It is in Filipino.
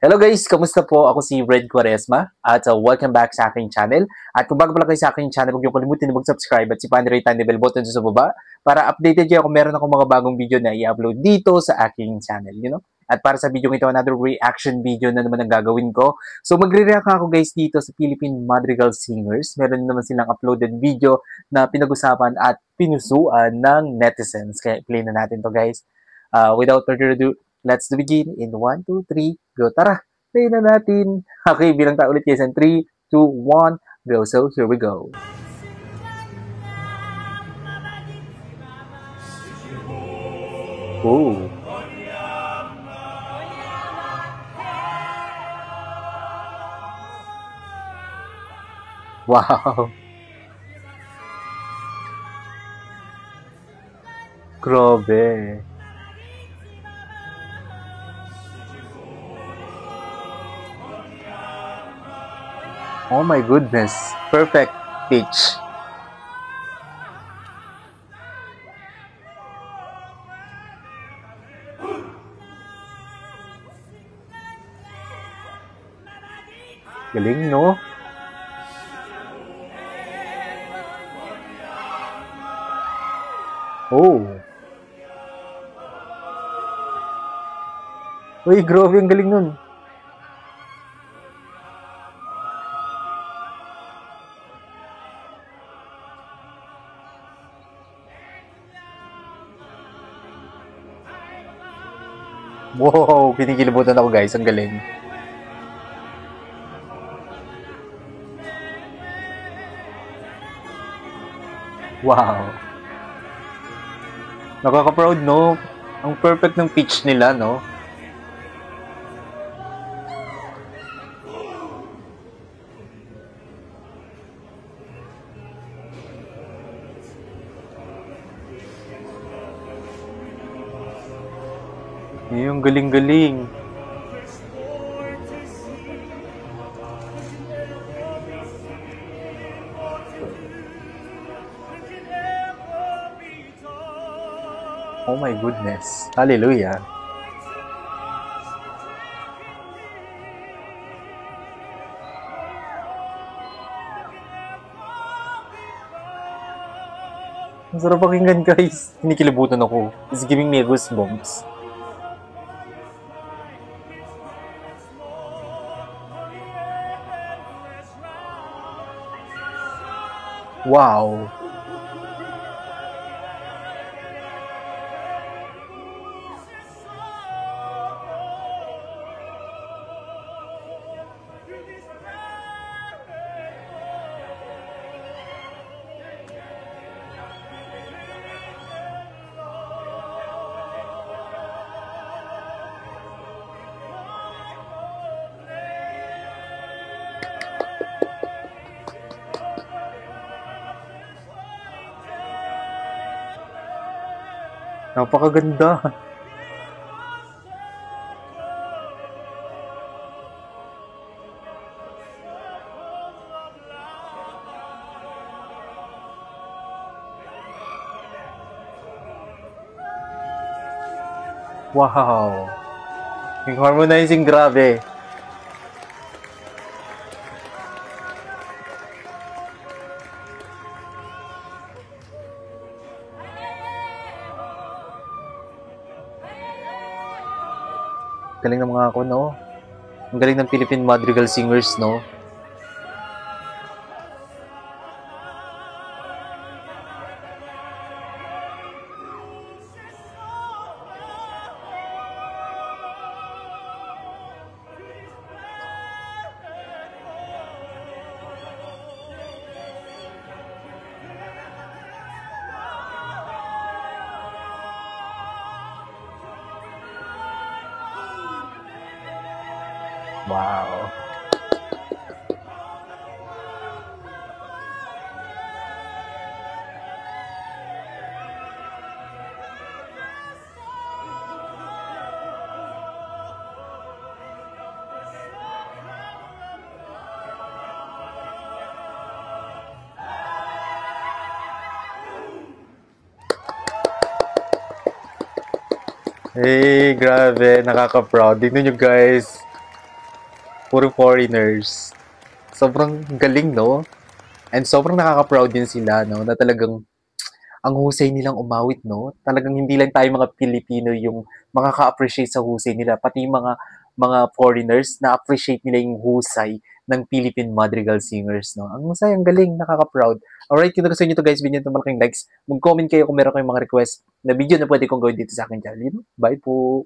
Hello guys, kamusta po? Ako si Red Quaresma at welcome back sa aking channel. At kung bago pa lang kayo sa aking channel, huwag niyo kalimutan na mag-subscribe at si-pan-rate ang bell button sa baba para updated kayo kung meron akong mga bagong video na i-upload dito sa aking channel, At para sa video ito, another reaction video na naman ang gagawin ko. So magre-react ako guys dito sa Philippine Madrigal Singers. Meron naman silang uploaded video na pinag-usapan at pinusuan ng netizens. Kaya play na natin to guys. Without further ado, let's begin in 1, 2, 3, go. Tara, play na natin. Okay, bilang ta ulit guys. In 3, 2, 1, go. So, here we go. Oh. Wow. Grabe. Oh my goodness. Perfect pitch. Galing, no? Oh. Uy, grabe, ang galing nun. Wow, kinikilabutan ako guys, ang galing. Wow. Nakaka-proud, no? Ang perfect ng pitch nila, no? Yung galing-galing. Oh my goodness. Hallelujah. Ang sarap pakinggan guys. Kinikilabutan ako. It's giving me goosebumps. Wow. Napakaganda. Wow. Yung harmonizing, grabe. Galing ng mga ako, no? Ang galing ng Philippine Madrigal Singers, no? Wow. Hey, grabe. Nakaka-proud. Tignan nyo guys. Puro foreigners. Sobrang galing, no? And sobrang nakaka-proud din sila, no? Na talagang ang husay nilang umawit, no? Talagang hindi lang tayo mga Pilipino yung makaka-appreciate sa husay nila, pati yung mga foreigners na appreciate nila yung husay ng Philippine Madrigal singers, no? Ang husay, ang galing, nakaka-proud. Alright, kung nagustuhan nyo to guys, bigyan nyo malaking likes. Mag-comment kayo kung meron kayong mga request na video na pwede kong gawin dito sa akin channel. Bye po!